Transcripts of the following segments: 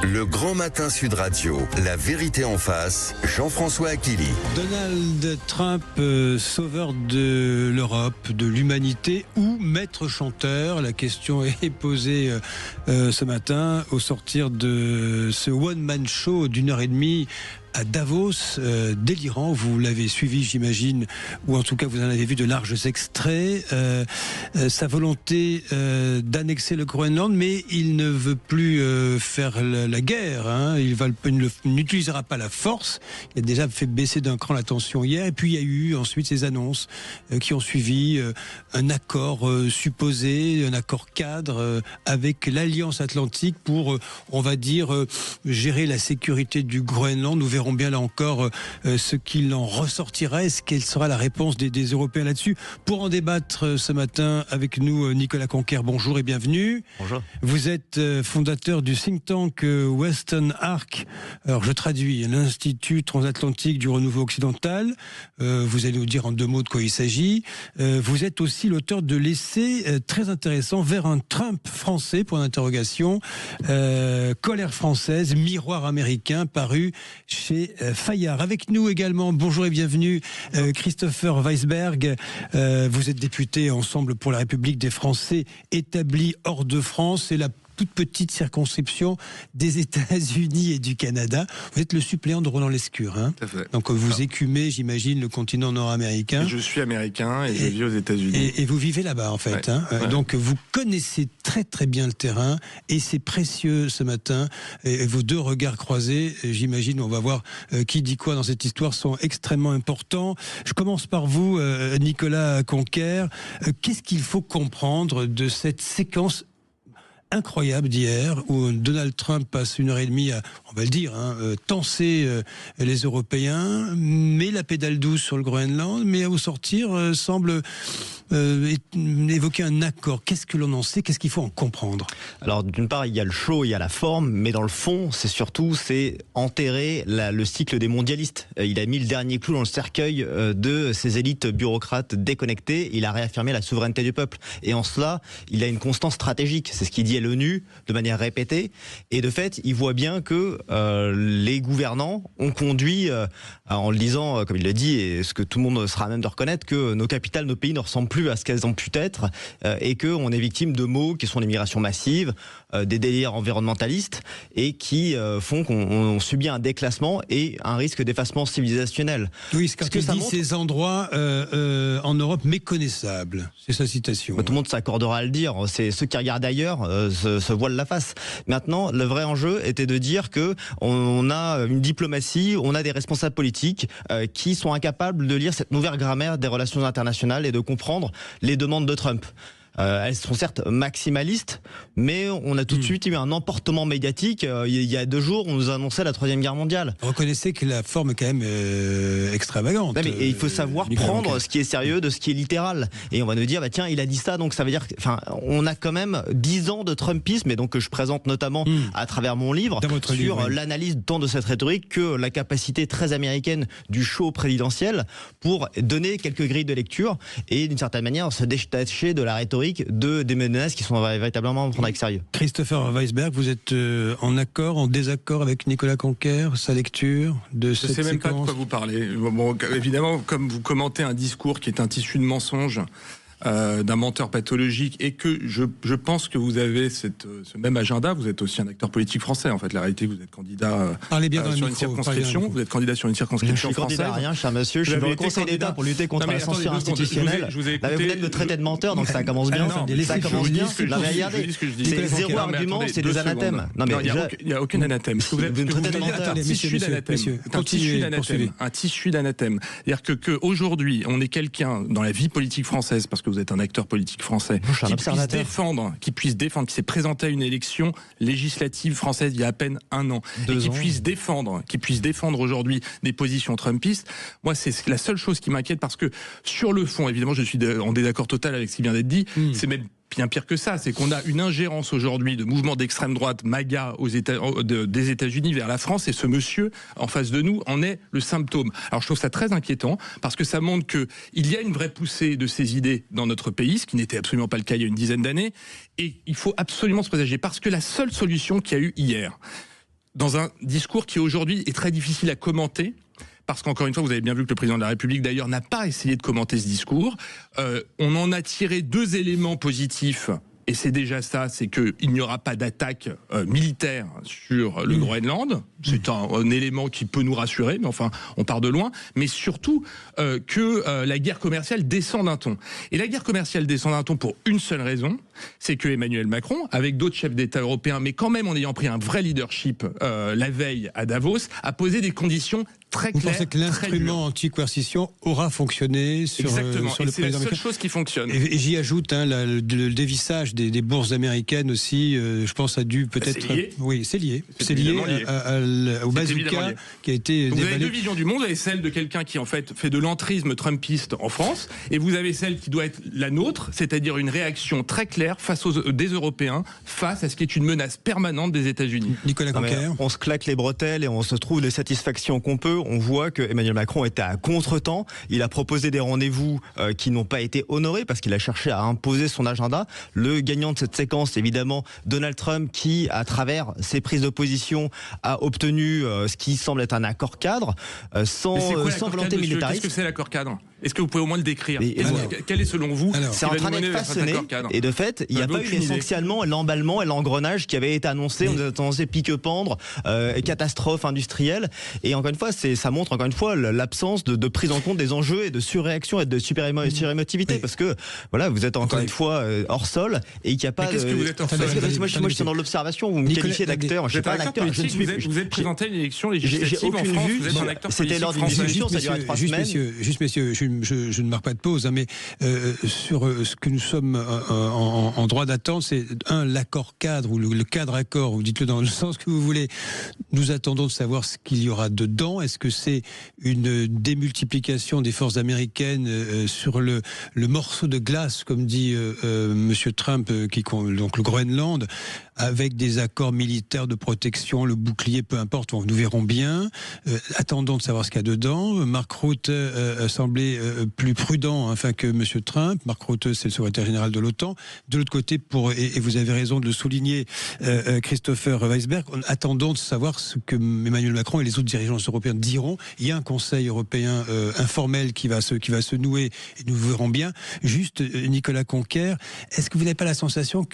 Le Grand Matin Sud Radio, la vérité en face, Jean-François Achilly. Donald Trump, sauveur de l'Europe, de l'humanité ou maître chanteur? La question est posée ce matin au sortir de ce one-man show d'1h30 à Davos, délirant. Vous l'avez suivi, j'imagine, ou en tout cas vous en avez vu de larges extraits. Sa volonté d'annexer le Groenland, mais il ne veut plus faire la guerre. Hein. Il n'utilisera pas la force. Il a déjà fait baisser d'un cran la tension hier. Et puis il y a eu ensuite ces annonces qui ont suivi un accord supposé, un accord cadre avec l'Alliance Atlantique pour, on va dire, gérer la sécurité du Groenland. Nous verrons bien là encore ce qu'il en ressortira. Est-ce quelle sera la réponse des Européens là-dessus? Pour en débattre ce matin avec nous, Nicolas Conquer, bonjour et bienvenue. Bonjour. Vous êtes fondateur du think tank Western Arc. Alors je traduis, l'Institut transatlantique du renouveau occidental. Vous allez nous dire en 2 mots de quoi il s'agit. Vous êtes aussi l'auteur de l'essai très intéressant Vers un Trump français, point d'interrogation. Colère française, miroir américain, paru chez Fayard. Avec nous également, bonjour et bienvenue, Christopher Weisberg. Vous êtes député Ensemble pour la République des Français établis hors de France. C'est la toute petite circonscription des États-Unis et du Canada. Vous êtes le suppléant de Roland Lescure. Hein. Tout à fait. Donc vous écumez, j'imagine, le continent nord-américain. Je suis américain et je vis aux États-Unis. Et vous vivez là-bas, en fait. Ouais. Hein. Ouais. Donc vous connaissez très très bien le terrain et c'est précieux ce matin. Et vos 2 regards croisés, j'imagine, on va voir qui dit quoi dans cette histoire, sont extrêmement importants. Je commence par vous, Nicolas Conquer. Qu'est-ce qu'il faut comprendre de cette séquence incroyable d'hier où Donald Trump passe 1h30 à, on va le dire, tenser les Européens, met la pédale douce sur le Groenland, mais au sortir semble évoquer un accord. Qu'est-ce que l'on en sait? Qu'est-ce qu'il faut en comprendre? Alors d'une part, il y a le show, il y a la forme, mais dans le fond, c'est enterrer le cycle des mondialistes. Il a mis le dernier clou dans le cercueil de ces élites bureaucrates déconnectées. Il a réaffirmé la souveraineté du peuple. Et en cela, il a une constance stratégique. C'est ce qu'il dit à l'ONU de manière répétée. Et de fait, il voit bien que les gouvernants ont conduit, en le disant, comme il le dit, et ce que tout le monde sera à même de reconnaître, que nos capitales, nos pays ne ressemblent plus à ce qu'elles ont pu être, et qu'on est victime de maux qui sont l'immigration massive, des délires environnementalistes, et qui font qu'on subit un déclassement et un risque d'effacement civilisationnel. Oui, c'est quand il dit ces endroits en Europe méconnaissables. C'est sa citation. Tout le monde s'accordera à le dire. C'est ceux qui regardent ailleurs se voilent la face. Maintenant, le vrai enjeu était de dire que on a une diplomatie, on a des responsables politiques qui sont incapables de lire cette nouvelle grammaire des relations internationales et de comprendre les demandes de Trump. Elles sont certes maximalistes, mais on a tout de suite eu un emportement médiatique. Il y a 2 jours, on nous annonçait la 3e guerre mondiale. Reconnaissez que la forme est quand même extravagante. Non, mais il faut savoir prendre ce qui est sérieux de ce qui est littéral. Et on va nous dire, tiens, il a dit ça, donc ça veut dire... on a quand même 10 ans de Trumpisme, et donc que je présente notamment à travers mon livre, sur l'analyse tant de cette rhétorique que la capacité très américaine du show présidentiel pour donner quelques grilles de lecture et d'une certaine manière se détacher de la rhétorique des menaces qui sont véritablement à prendre avec sérieux. Christopher Weisberg, vous êtes en accord, en désaccord avec Nicolas Conquer, sa lecture de cette séquence? Je ne sais même pas de quoi vous parlez. Bon, évidemment, comme vous commentez un discours qui est un tissu de mensonges, d'un menteur pathologique, et que je pense que vous avez ce même agenda. Vous êtes aussi un acteur politique français. En fait, la réalité, vous êtes candidat sur une circonscription. Vous êtes candidat sur une circonscription française. Je suis candidat à rien, cher monsieur. Je suis dans le Conseil d'État pour lutter contre la censure institutionnelle. Vous venez de me traiter de menteur, donc ça commence bien. Ça commence bien. Regardez, c'est 0 argument, c'est des anathèmes. Non, mais il n'y a aucun anathème. Vous me traitez de menteur. Un tissu d'anathème. C'est-à-dire que aujourd'hui, on est quelqu'un dans la vie politique française, parce que vous êtes un acteur politique français, qui puisse défendre, qui s'est présenté à une élection législative française il y a à peine 1 an, et qui puisse défendre aujourd'hui des positions trumpistes. Moi, c'est la seule chose qui m'inquiète, parce que sur le fond, évidemment, je suis en désaccord total avec ce qui vient d'être dit. C'est même bien pire que ça, c'est qu'on a une ingérence aujourd'hui de mouvements d'extrême droite MAGA des États-Unis vers la France, et ce monsieur en face de nous en est le symptôme. Alors je trouve ça très inquiétant, parce que ça montre qu'il y a une vraie poussée de ces idées dans notre pays, ce qui n'était absolument pas le cas il y a une dizaine d'années, et il faut absolument se présager, parce que la seule solution qu'il y a eu hier, dans un discours qui aujourd'hui est très difficile à commenter. Parce qu'encore une fois, vous avez bien vu que le président de la République, d'ailleurs, n'a pas essayé de commenter ce discours. On en a tiré 2 éléments positifs. Et c'est déjà ça, c'est qu'il n'y aura pas d'attaque militaire sur le Groenland. C'est un élément qui peut nous rassurer, mais enfin, on part de loin. Mais surtout que la guerre commerciale descend d'un ton. Et la guerre commerciale descend d'un ton pour une seule raison, c'est que Emmanuel Macron, avec d'autres chefs d'État européens, mais quand même en ayant pris un vrai leadership la veille à Davos, a posé des conditions très claires. Vous pensez que l'instrument anti-coercition aura fonctionné sur, exactement. Sur le président américain. C'est la seule chose qui fonctionne. Et j'y ajoute le dévissage des bourses américaines aussi, je pense a dû peut-être... C'est lié. Oui, c'est lié. C'est lié au bazooka qui a été donc dévalé. vous avez 2 visions du monde. Vous avez celle de quelqu'un qui en fait de l'entrisme trumpiste en France, et vous avez celle qui doit être la nôtre, c'est-à-dire une réaction très claire face des Européens, face à ce qui est une menace permanente des États-Unis. Nicolas Conquer. On se claque les bretelles et on se trouve des satisfactions qu'on peut. On voit que Emmanuel Macron était à contre-temps. Il a proposé des rendez-vous qui n'ont pas été honorés parce qu'il a cherché à imposer son agenda. Le gagnant de cette séquence, évidemment, Donald Trump, qui, à travers ses prises de position, a obtenu ce qui semble être un accord cadre sans volonté militariste. Qu'est-ce que c'est l'accord cadre ? Est-ce que vous pouvez au moins le décrire ? Quel est selon vous c'est en train d'être façonné, et de fait, il n'y a pas eu essentiellement l'emballement et l'engrenage qui avait été annoncé. On nous a annoncé pique-pendre, catastrophe industrielle, et encore une fois, ça montre encore une fois l'absence de prise en compte des enjeux et de surréaction et de surémotivité, parce que voilà, vous êtes encore une fois hors sol et qu'il n'y a pas. Qu'est-ce que vous êtes hors sol ? Moi, je suis dans l'observation. Vous me qualifiez d'acteur. Je ne suis pas un acteur. Vous êtes présenté à une élection législative en France. Vous êtes un acteur politique. C'était lors d'une discussion. Ça durait 3 semaines. Juste messieurs, je ne marque pas de pause, hein, mais sur ce que nous sommes en droit d'attendre, c'est l'accord cadre ou le cadre accord, vous dites-le dans le sens que vous voulez. Nous attendons de savoir ce qu'il y aura dedans. Est-ce que c'est une démultiplication des forces américaines sur le morceau de glace, comme dit Monsieur Trump, donc le Groenland, avec des accords militaires de protection, le bouclier, peu importe, nous verrons bien. Attendons de savoir ce qu'il y a dedans. Mark Rutte semblait plus prudent que M. Trump. Mark Rutte, c'est le secrétaire général de l'OTAN. De l'autre côté, et vous avez raison de le souligner, Christopher Weisberg, attendons de savoir ce que Emmanuel Macron et les autres dirigeants européens diront. Il y a un Conseil européen informel qui va se nouer, et nous verrons bien. Juste, Nicolas Conquer, est-ce que vous n'avez pas la sensation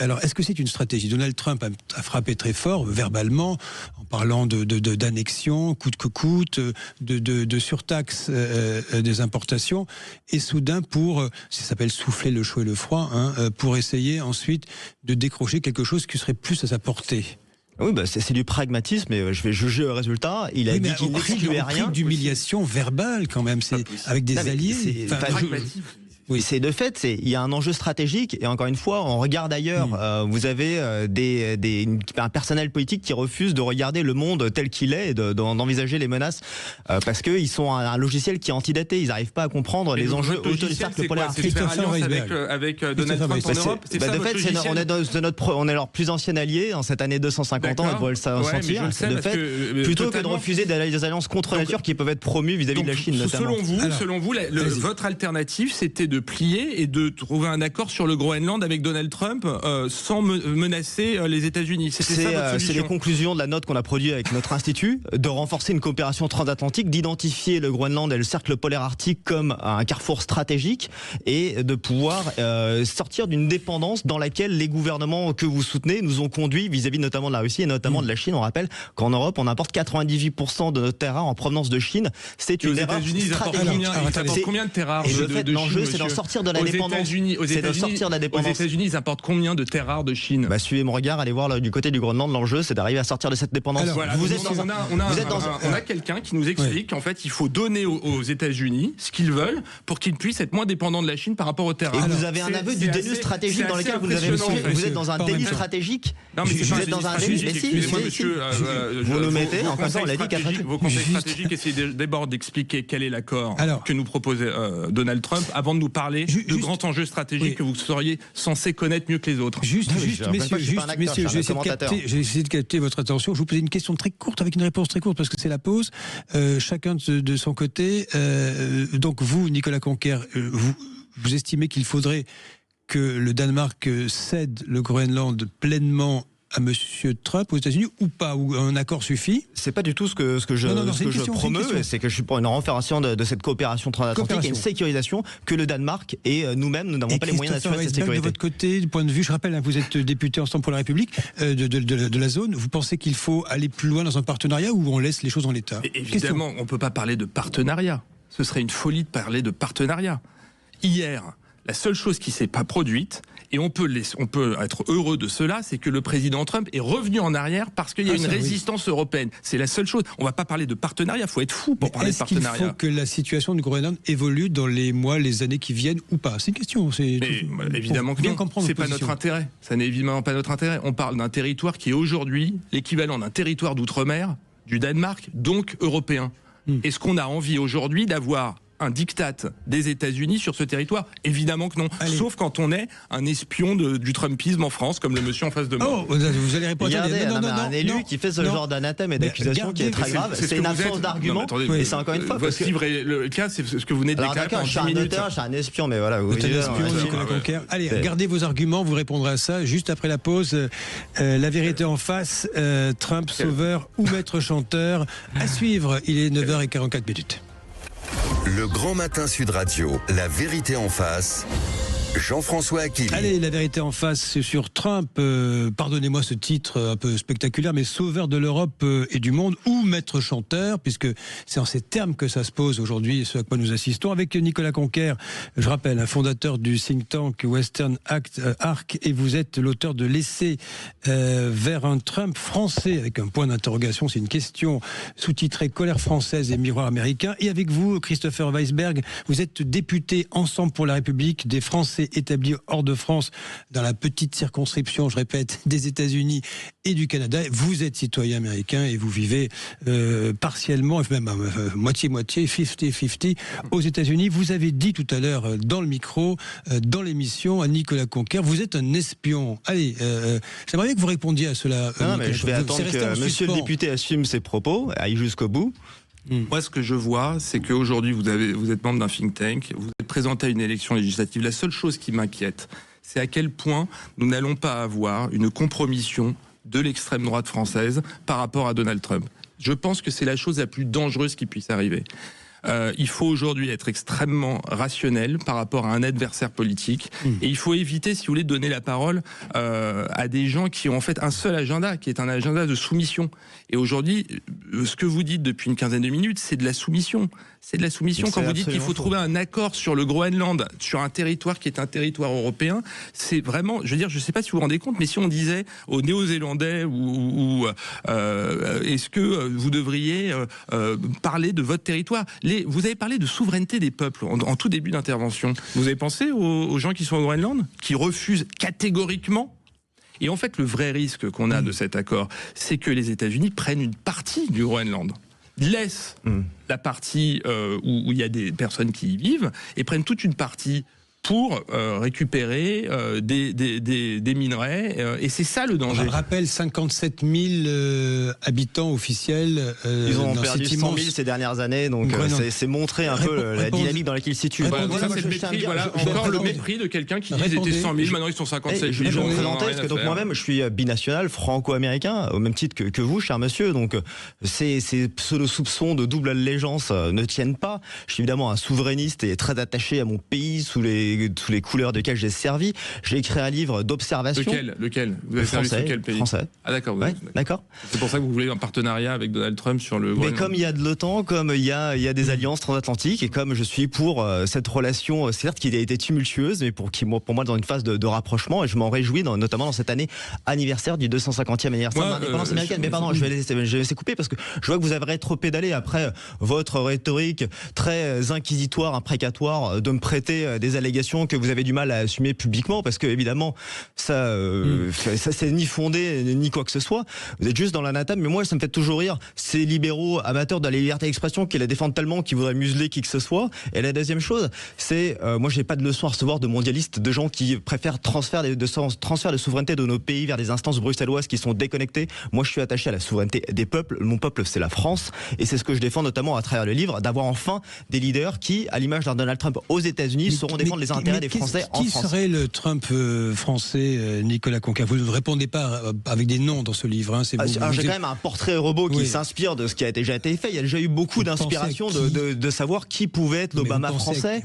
alors, est-ce que c'est une stratégie ? Donald Trump a frappé très fort, verbalement, en parlant d'annexion, coûte que coûte, de surtaxe des importations, et soudain ça s'appelle souffler le chaud et le froid, pour essayer ensuite de décrocher quelque chose qui serait plus à sa portée. Oui, c'est du pragmatisme, et je vais juger le résultat. Il a dit qu'il n'excluait rien. D'humiliation verbale, quand même, c'est avec des alliés. Oui, c'est de fait, il y a un enjeu stratégique, et encore une fois, on regarde ailleurs. Vous avez un personnel politique qui refuse de regarder le monde tel qu'il est et d'envisager les menaces parce qu'ils sont un logiciel qui est antidaté. Ils n'arrivent pas à comprendre les enjeux autour du cercle polaire. C'est faire alliance avec Donald Trump en Europe. De fait, on est leur plus ancien allié en cette année 250 ans. Ils devraient le sentir. De fait, plutôt que de refuser des alliances contre nature qui peuvent être promues vis-à-vis de la Chine, notamment. Selon vous, votre alternative, c'était de plier et de trouver un accord sur le Groenland avec Donald Trump sans menacer les États-Unis. C'est ça votre solution. C'est les conclusions de la note qu'on a produite avec notre institut, de renforcer une coopération transatlantique, d'identifier le Groenland et le cercle polaire arctique comme un carrefour stratégique, et de pouvoir sortir d'une dépendance dans laquelle les gouvernements que vous soutenez nous ont conduits vis-à-vis notamment de la Russie et notamment de la Chine. On rappelle qu'en Europe, on importe 98% de notre terre rare en provenance de Chine. C'est une erreur stratégique. Ils apportent combien de terres rares de Chine, l'enjeu, c'est d'en sortir de la dépendance. C'est de sortir de la dépendance. Aux États-Unis, ils importent combien de terres rares de Chine ? Suivez mon regard, allez voir du côté du Groenland. L'enjeu, c'est d'arriver à sortir de cette dépendance. On a quelqu'un qui nous explique qu'en fait, il faut donner aux États-Unis ce qu'ils veulent pour qu'ils puissent être moins dépendants de la Chine par rapport aux terres rares. Et vous avez un aveu du déni stratégique dans lequel vous avez monsieur. Vous êtes dans un déni stratégique. Non, mais vous êtes dans un déni. Excusez-moi, monsieur. Vous nous mettez. Enfin, on l'a dit. Vos conseils stratégiques, essayez d'abord d'expliquer quel est l'accord que nous proposait Donald Trump avant de nous parler de grands enjeux stratégiques que vous seriez censé connaître mieux que les autres. Messieurs, j'ai essayé de capter votre attention. Je vous posais une question très courte avec une réponse très courte parce que c'est la pause. Chacun de son côté. Donc vous, Nicolas Conquer, vous estimez qu'il faudrait que le Danemark cède le Groenland pleinement à Monsieur Trump aux États-Unis ou pas, ou un accord suffit? C'est pas du tout ce que je promeus, c'est que je suis pour une renforçant de cette coopération transatlantique et une sécurisation que le Danemark et nous-mêmes, nous n'avons pas les moyens d'assurer cette sécurité. De votre côté, du point de vue, je rappelle, vous êtes député Ensemble pour la République de la zone, vous pensez qu'il faut aller plus loin dans un partenariat ou on laisse les choses en l'état? Évidemment, on ne peut pas parler de partenariat. Ce serait une folie de parler de partenariat. Hier, la seule chose qui ne s'est pas produite, et on peut être heureux de cela, c'est que le président Trump est revenu en arrière parce qu'il y a une résistance européenne. C'est la seule chose. On ne va pas parler de partenariat, il faut être fou pour parler de partenariat. Est-ce qu'il faut que la situation du Groenland évolue dans les mois, les années qui viennent ou pas? C'est une question. Évidemment que non, c'est pas notre intérêt. Ça n'est évidemment pas notre intérêt. On parle d'un territoire qui est aujourd'hui l'équivalent d'un territoire d'outre-mer du Danemark, donc européen. Est-ce qu'on a envie aujourd'hui d'avoir un diktat des États-Unis sur ce territoire? Évidemment que non. Sauf quand on est un espion du Trumpisme en France, comme le monsieur en face de moi. Oh, vous allez répondre. Regardez, un élu qui fait ce genre d'anathème et d'accusation qui est très grave. C'est une absence d'argument. Et c'est encore une fois. Votre livre est le cas, c'est ce que vous venez de déclarer. Je suis un auteur, je suis un espion, mais voilà. Vous êtes un espion, Nicolas Conquer. Allez, gardez vos arguments, vous répondrez à ça juste après la pause. La vérité en face, Trump sauveur ou maître chanteur. À suivre, il est 9h44. Le Grand Matin Sud Radio, la vérité en face. Jean-François Akili. Allez, la vérité en face, c'est sur Trump. Pardonnez-moi ce titre un peu spectaculaire, mais sauveur de l'Europe et du monde, ou maître chanteur, puisque c'est en ces termes que ça se pose aujourd'hui, ce à quoi nous assistons, avec Nicolas Conquer, je rappelle, un fondateur du think tank Western Arc, et vous êtes l'auteur de l'essai vers un Trump français, avec un point d'interrogation, c'est une question sous-titrée Colère française et miroir américain. Et avec vous, Christopher Weisberg, vous êtes député Ensemble pour la République des Français établis hors de France, dans la petite circonscription, je répète, des États-Unis et du Canada. Vous êtes citoyen américain et vous vivez partiellement, même moitié-moitié, 50-50 aux États-Unis. Vous avez dit tout à l'heure dans le micro, dans l'émission, à Nicolas Conquer, vous êtes un espion. Allez, j'aimerais bien que vous répondiez à cela. Non, mais je vais attendre que monsieur le député assume ses propos, aille jusqu'au bout. Moi, ce que je vois, c'est qu'aujourd'hui, vous êtes membre d'un think tank, vous êtes présenté à une élection législative. La seule chose qui m'inquiète, c'est à quel point nous n'allons pas avoir une compromission de l'extrême droite française par rapport à Donald Trump. Je pense que c'est la chose la plus dangereuse qui puisse arriver. Il faut aujourd'hui être extrêmement rationnel par rapport à un adversaire politique et il faut éviter, si vous voulez, de donner la parole à des gens qui ont en fait un seul agenda, qui est un agenda de soumission. Et aujourd'hui, ce que vous dites depuis une quinzaine de minutes, c'est de la soumission. C'est de la soumission quand vous dites qu'il faut trouver un accord sur le Groenland, sur un territoire qui est un territoire européen. C'est vraiment, je veux dire, je ne sais pas si vous vous rendez compte, mais si on disait aux Néo-Zélandais est-ce que vous devriez parler de votre territoire? Vous avez parlé de souveraineté des peuples en tout début d'intervention. Vous avez pensé aux gens qui sont au Groenland, qui refusent catégoriquement? Et en fait, le vrai risque qu'on a de cet accord, c'est que les États-Unis prennent une partie du Groenland, laissent la partie où il y a des personnes qui y vivent, et prennent toute une partie pour récupérer des minerais. Et c'est ça le danger. On rappelle 57 000 habitants officiels. Ils ont perdu 100 000 ces dernières années, donc c'est montrer un peu la dynamique dans laquelle ils se situent. Encore le mépris de quelqu'un qui dit qu'ils étaient 100 000, maintenant ils sont 57 000. Je vais vous présenter, parce que donc moi-même, je suis binational, franco-américain, au même titre que vous, cher monsieur. Donc ces pseudo-soupçons de double allégeance ne tiennent pas. Je suis évidemment un souverainiste et très attaché à mon pays sous les couleurs desquelles j'ai servi. J'ai écrit un livre d'observation. Lequel Vous avez servi sur quel pays? Français. Ah d'accord. Ouais, d'accord. C'est pour ça que vous voulez un partenariat avec Donald Trump sur le Groenland. Mais comme il y a de l'OTAN, comme il y a des alliances transatlantiques, et comme je suis pour cette relation, certes qui a été tumultueuse, mais pour moi dans une phase de rapprochement, et je m'en réjouis, notamment dans cette année anniversaire du 250e anniversaire de l'indépendance américaine. Mais pardon, je vais laisser couper parce que je vois que vous avez trop pédalé après votre rhétorique très inquisitoire, imprécatoire, de me prêter des allégations que vous avez du mal à assumer publiquement, parce que évidemment ça c'est ni fondé ni quoi que ce soit. Vous êtes juste dans l'anathème, mais moi ça me fait toujours rire ces libéraux amateurs de la liberté d'expression qui la défendent tellement qu'ils voudraient museler qui que ce soit. Et la deuxième chose, c'est moi j'ai pas de leçon à recevoir de mondialistes, de gens qui préfèrent transfert de souveraineté de nos pays vers des instances bruxelloises qui sont déconnectées. Moi je suis attaché à la souveraineté des peuples. Mon peuple c'est la France, et c'est ce que je défends notamment à travers le livre, d'avoir enfin des leaders qui, à l'image d'un Donald Trump aux États-Unis, sauront défendre les les intérêts des Français en France. Qui serait le Trump français, Nicolas Conquer? Vous ne répondez pas avec des noms dans ce livre. Hein, j'ai quand même un portrait robot qui s'inspire de ce qui a déjà été fait. Il y a déjà eu beaucoup d'inspiration de savoir qui pouvait être l'Obama français.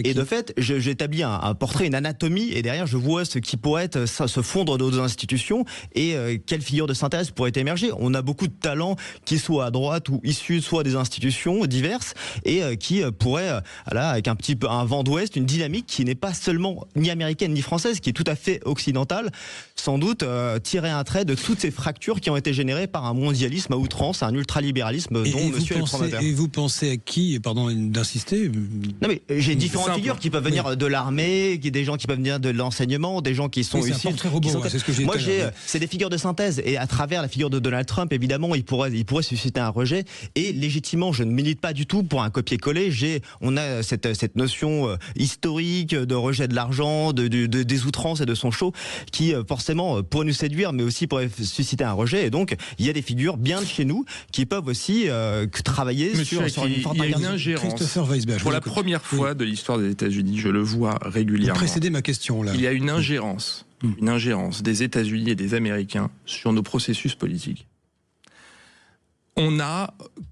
Et de fait, j'établis un portrait, une anatomie, et derrière je vois ce qui pourrait être, se fondre dans nos institutions et quelle figure de synthèse pourrait émerger. On a beaucoup de talents qui soient à droite ou issus soit des institutions diverses et qui pourraient, avec un vent d'ouest, une dynamique qui n'est pas seulement ni américaine ni française, qui est tout à fait occidentale, sans doute tirer un trait de toutes ces fractures qui ont été générées par un mondialisme à outrance, un ultralibéralisme dont monsieur est le promoteur. Et vous pensez à qui, pardon d'insister? Non mais j'ai différentes figures qui peuvent venir de l'armée, des gens qui peuvent venir de l'enseignement, des gens qui sont issus. C'est ce que j'ai dit. Moi c'est des figures de synthèse et à travers la figure de Donald Trump, évidemment, il pourrait susciter un rejet et légitimement, je ne milite pas du tout pour un copier-coller. On a cette notion historique de rejet de l'argent, des outrances et de son show qui forcément pourrait nous séduire, mais aussi pourrait susciter un rejet. Et donc il y a des figures bien de chez nous qui peuvent aussi travailler sur une forte ingérence. Pour la première fois de l'histoire des États-Unis, je le vois régulièrement. Vous précédez ma question là. Il y a une ingérence des États-Unis et des Américains sur nos processus politiques.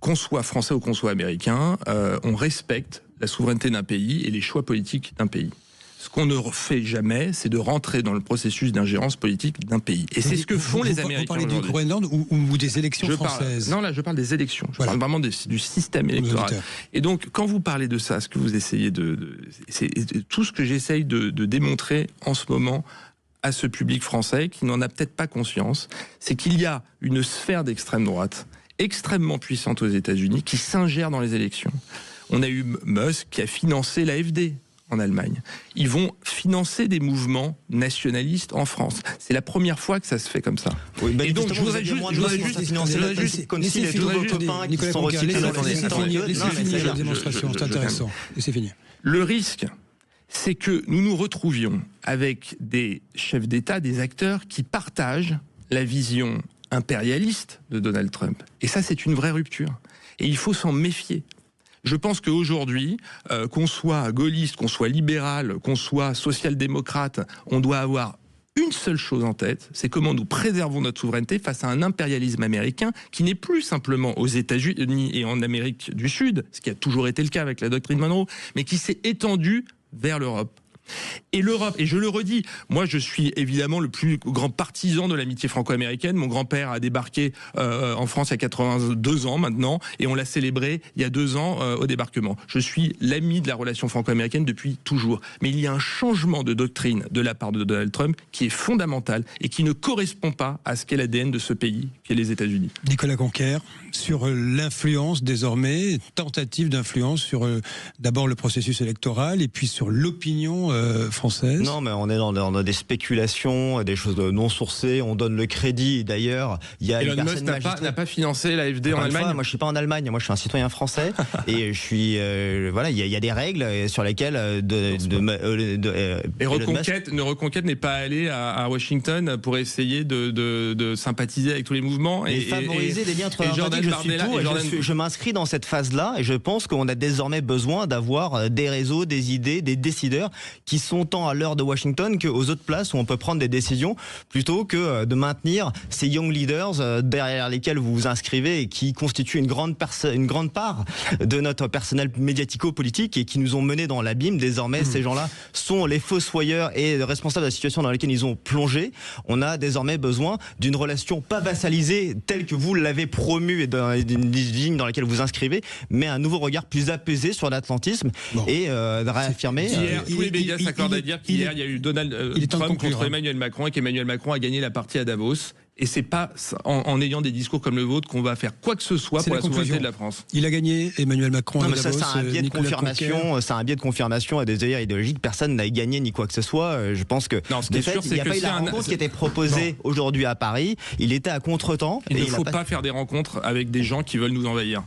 Qu'on soit français ou qu'on soit américain, on respecte la souveraineté d'un pays et les choix politiques d'un pays. Ce qu'on ne fait jamais, c'est de rentrer dans le processus d'ingérence politique d'un pays. Et c'est ce que font les Américains. Vous parlez du Groenland ou des élections françaises? Non, là, je parle des élections. Je parle vraiment du système électoral. Et donc, quand vous parlez de ça, ce que vous essayez c'est tout ce que j'essaye de démontrer en ce moment à ce public français qui n'en a peut-être pas conscience, c'est qu'il y a une sphère d'extrême droite extrêmement puissante aux États-Unis qui s'ingère dans les élections. On a eu Musk qui a financé l'AfD en Allemagne. Ils vont financer des mouvements nationalistes en France. C'est la première fois que ça se fait comme ça. Oui, et donc, je voudrais juste comme si les tous vos copains qui sont recyclés dans la démonstration, c'est intéressant. Et c'est fini. Le risque, c'est que nous nous retrouvions avec des chefs d'État, des acteurs qui partagent la vision impérialiste de Donald Trump. Et ça, c'est une vraie rupture. Et il faut s'en méfier. Je pense qu'aujourd'hui, qu'on soit gaulliste, qu'on soit libéral, qu'on soit social-démocrate, on doit avoir une seule chose en tête, c'est comment nous préservons notre souveraineté face à un impérialisme américain qui n'est plus simplement aux États-Unis et en Amérique du Sud, ce qui a toujours été le cas avec la doctrine Monroe, mais qui s'est étendu vers l'Europe. Et l'Europe, et je le redis, moi je suis évidemment le plus grand partisan de l'amitié franco-américaine. Mon grand-père a débarqué en France il y a 82 ans maintenant, et on l'a célébré il y a 2 ans au débarquement. Je suis l'ami de la relation franco-américaine depuis toujours. Mais il y a un changement de doctrine de la part de Donald Trump qui est fondamental et qui ne correspond pas à ce qu'est l'ADN de ce pays, qui est les États-Unis. Nicolas Conquer, sur l'influence désormais, tentative d'influence sur d'abord le processus électoral et puis sur l'opinion française. Non, mais on est dans des spéculations, des choses non sourcées. On donne le crédit. D'ailleurs, il y a Elon Musk n'a pas financé l'AfD en Allemagne. Moi, je suis pas en Allemagne. Moi, je suis un citoyen français et je suis voilà. Il y a des règles sur lesquelles et Reconquête n'est pas allé à Washington pour essayer de sympathiser avec tous les mouvements et favoriser des liens transatlantiques. Je m'inscris dans cette phase-là et je pense qu'on a désormais besoin d'avoir des réseaux, des idées, des décideurs qui sont tant à l'heure de Washington qu'aux autres places où on peut prendre des décisions, plutôt que de maintenir ces young leaders derrière lesquels vous vous inscrivez et qui constituent une grande part de notre personnel médiatico-politique et qui nous ont menés dans l'abîme. Désormais, ces gens-là sont les fossoyeurs et responsables de la situation dans laquelle ils ont plongé. On a désormais besoin d'une relation pas vassalisée telle que vous l'avez promue et d'une ligne dans laquelle vous inscrivez, mais un nouveau regard plus apaisé sur l'atlantisme et de réaffirmer... Tous les médias s'accordent à dire qu'hier il y a eu Donald Trump contre Emmanuel Macron et qu'Emmanuel Macron a gagné la partie à Davos. Et c'est pas en ayant des discours comme le vôtre qu'on va faire quoi que ce soit pour la souveraineté de la France. Il a gagné, Emmanuel Macron. Non, mais ça, c'est un biais de confirmation. C'est un biais de confirmation à des œillères idéologiques. Personne n'a gagné ni quoi que ce soit. Je pense que de fait, il n'y a pas eu la rencontre qui était proposée aujourd'hui à Paris. Il était à contretemps. Il ne faut pas faire des rencontres avec des gens qui veulent nous envahir.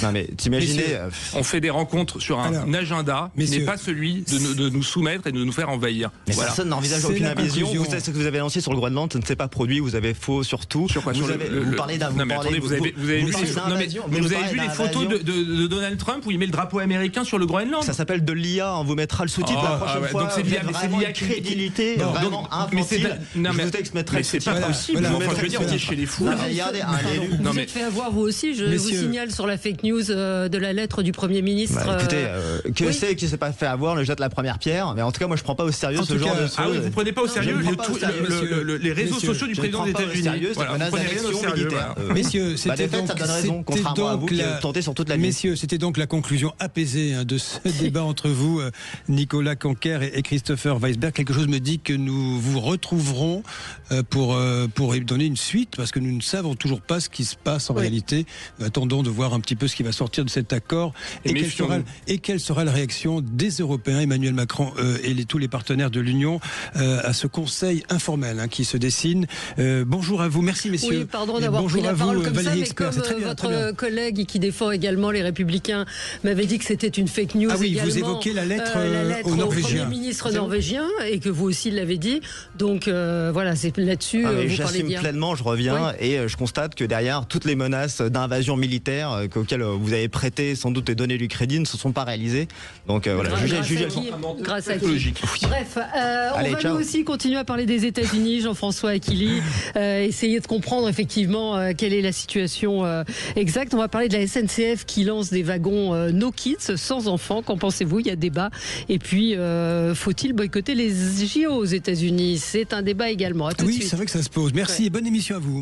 Non mais t'imaginez, on fait des rencontres sur un agenda qui n'est pas celui de nous soumettre et de nous faire envahir. Mais personne n'envisage aucune invasion. Vous savez ce que vous avez lancé sur le Groenland, ça ne s'est pas produit. Vous avez faux sur tout. Sur quoi? Vous parlez d'un. Vous avez vu les photos de Donald Trump où il met le drapeau américain sur le Groenland? Ça s'appelle de l'IA. On vous mettra le sous-titre la prochaine fois. Donc c'est l'IA crédibilité vraiment infantile. Non mais c'est pas possible. Je veux dire, on est chez les fous. Regardez vous vous êtes fait avoir vous aussi. Je vous signale sur la fake news de la lettre du Premier ministre. Écoutez, que c'est qui s'est pas fait avoir, le jette la première pierre. Mais en tout cas, moi, je prends pas au sérieux ce genre de choses. Ah oui, vous prenez pas au sérieux les réseaux sociaux du président des États-Unis. Voilà, prenez rien au sérieux. Messieurs, c'était donc, ça donne raison, contrairement à vous qui tentez sur toute la nuit. Messieurs, c'était donc la conclusion apaisée de ce débat entre vous, Nicolas Cancker et Christopher Weisberg. Quelque chose me dit que nous vous retrouverons pour y donner une suite, parce que nous ne savons toujours pas ce qui se passe en réalité. Nous attendons de voir un petit peu ce qui va sortir de cet accord et quelle sera la réaction des Européens, Emmanuel Macron et tous les partenaires de l'Union à ce conseil informel qui se dessine. Bonjour à vous, merci messieurs. Oui, pardon d'avoir pris la parole comme ça, mais comme votre collègue qui défend également les Républicains m'avait dit que c'était une fake news. Ah oui, également, vous évoquez la lettre au Premier ministre norvégien et que vous aussi l'avez dit. Donc voilà, c'est là-dessus. J'assume pleinement, je reviens et je constate que derrière toutes les menaces d'invasion militaire auxquelles vous avez prêté sans doute et donné du crédit ne se sont pas réalisées. Donc voilà, grâce à qui. Bref, on va nous aussi continuer à parler des États-Unis, Jean-François Aquili, essayer de comprendre effectivement quelle est la situation exacte. On va parler de la SNCF qui lance des wagons no kids, sans enfants. Qu'en pensez-vous? Il y a débat. Et puis, faut-il boycotter les JO aux États-Unis? C'est un débat également. À tout de suite. Oui, c'est vrai que ça se pose. Merci et bonne émission à vous.